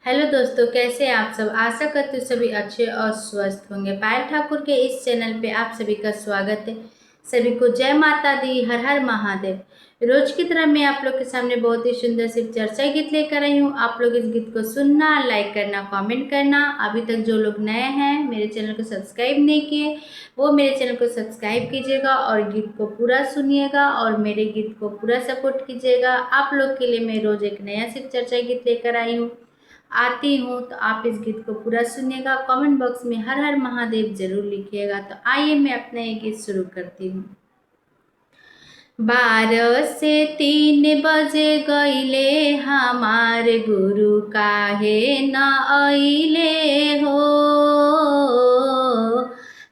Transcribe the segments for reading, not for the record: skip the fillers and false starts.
Hello दोस्तों, कैसे हैं आप सब। आशा करती हूँ सभी अच्छे और स्वस्थ होंगे। पायल ठाकुर के इस चैनल पे आप सभी का स्वागत है। सभी को जय माता दी, हर हर महादेव। रोज की तरह मैं आप लोग के सामने बहुत ही सुंदर सी चर्चा गीत लेकर आई हूँ। आप लोग इस गीत को सुनना, लाइक करना, कमेंट करना। अभी तक जो लोग नए हैं, मेरे चैनल को सब्सक्राइब नहीं किए, वो मेरे चैनल को सब्सक्राइब कीजिएगा और गीत को पूरा सुनिएगा और मेरे गीत को पूरा सपोर्ट कीजिएगा। आप लोग के लिए मैं रोज एक नया सिर्फ चर्चा गीत लेकर आई हूँ, आती हूँ। तो आप इस गीत को पूरा सुनिएगा। कमेंट बॉक्स में हर हर महादेव जरूर लिखिएगा। तो आइए मैं अपना ये गीत शुरू करती हूँ। 12 से 3 बजे गईले हमारे गुरु काहे न अइले हो।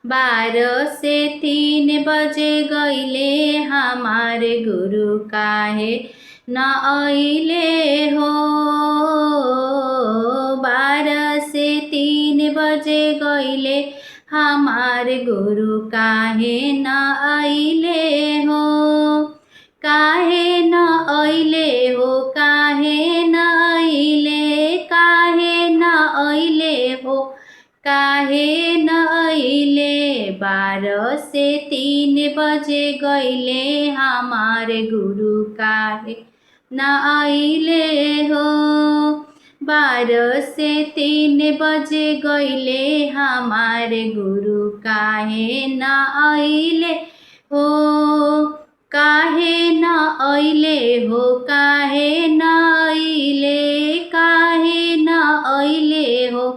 12 से 3 बजे गईले हमारे गुरु काहे न अइले हो। 12 से 3 बजे गईले हमारे गुरु काहे न अइले हो। काहे न अइले हो, काहे न अइले, काहे न अइले हो, काहे न अइले। 12 से 3 बजे गईले हमारे गुरु काहे न अइले हो। 12 से 3 बजे गईले हमारे गुरु काहे न अइले हो। काहे न अइले हो, काहे न अइले, काहे न अइले हो,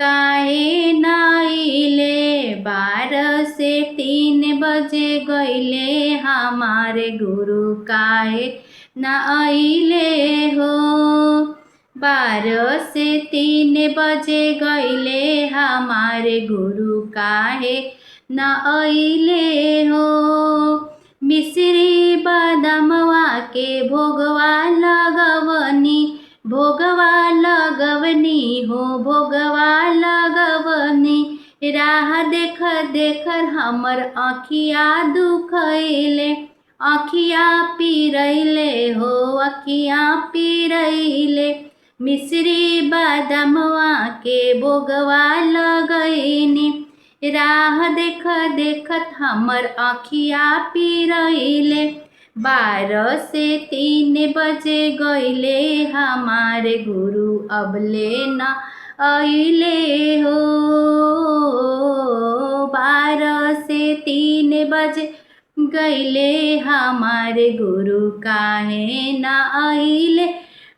काहे न अइले। 12 से 3 बजे गईले हमारे गुरु काहे न अइले हो। 12 से 3 बजे गईले हमारे गुरु काहे न अइले हो। मिश्री बादामवा के भोगवा लगवनी, भोगवा लगवनी हो, भोगवा लगवनी। राह देख देकर हमर आँखिया दुखैले, आँखिया पिरैले हो, आँखिया पिरैले। मिश्री बादामवा के भोगवा लगैनी, राह देख देखत हमर आँखिया पिरैले। 12 से 3 बजे गईले हमारे गुरु अबले न अइले हो। 12 से 3 बजे गईले हमारे गुरु काहे न अइले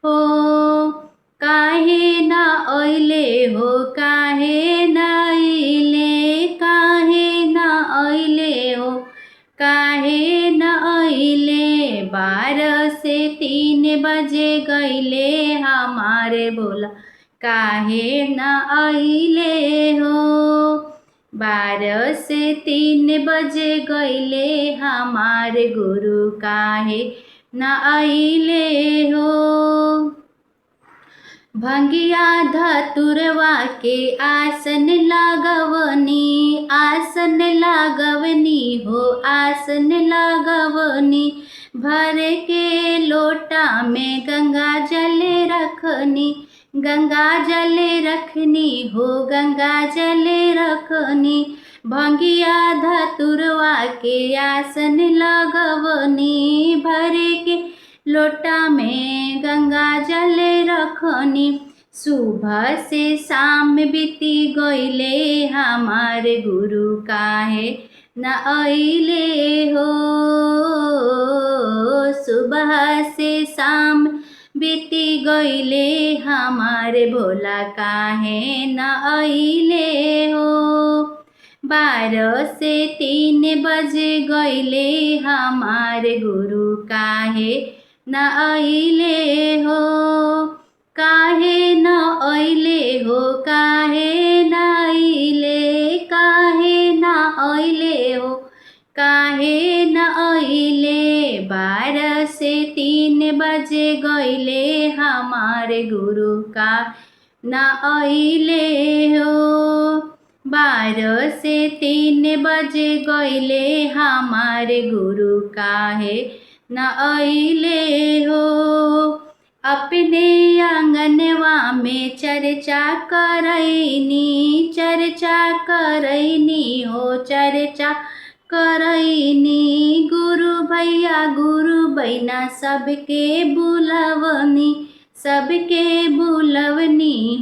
हो। काहे न अइले हो, काहे न अइले, काहे न अइले हो, काहे न अइले। 12 से 3 बजे गईले हमारे भोला काहे न अइले हो। 12 से 3 बजे गईले हमारे गुरु काहे न अइले हो। भंगिया धतुरवा के आसन लगवनी, आसन लगवनी हो, आसन लगवनी। भर के लोटा में गंगा जल रखनी, गंगा जल रखनी हो, गंगा जल रखनी। भंगिया धतुरवा के आसन लगवनी, भर के लोटा में गंगा जल रखनी। सुबह से शाम बीती गईले हमारे गुरु काहे न अइले हो। सुबह से शाम बीती गईले हमारे भोला काहे न अइले हो। 12 से 3 बजे गईले हमारे गुरु काहे न अइले हो। काहे न अइले हो, काहे न अइले, काहे न अइले हो, काहे न अइले। 12 से 3 बजे गईले हमारे गुरु का न अइले हो। 12 से 3 बजे गईले हमारे गुरु काहे न अइले हो। अपने आंगनवा में चर्चा करैनी हो चर्चा करैनी। गुरु भैया गुरु बहिना सबके बुलवनी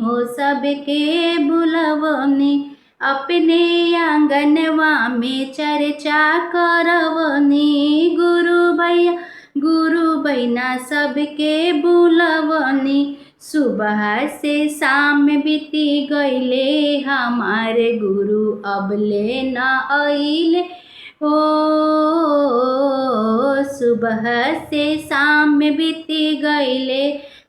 हो सबके बुलवनी। अपने आंगनवा में चर्चा करवनी। गुरु भैया गुरु बहिना सबके बुलवनी। सुबह से शाम बीती गईले हमारे गुरु अबले न आइले हो। सुबह से शाम बीती गईले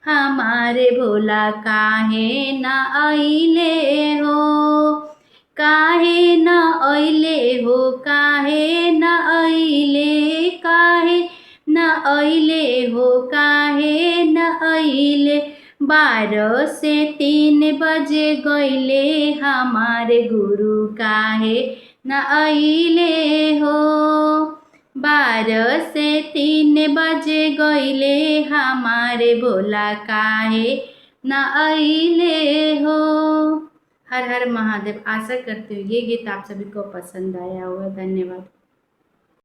हमारे भोला काहे न आइले हो। काहे न आइले हो काहे न आइले काहे न आइले हो काहे न आइले। 12 से 3 बजे गईले हमारे गुरु काहे न आइले हो। 12 से 3 बजे गईले हमारे भोला काहे न आइले हो। हर हर महादेव। आशा करती हूँ ये गीत आप सभी को पसंद आया होगा। धन्यवाद।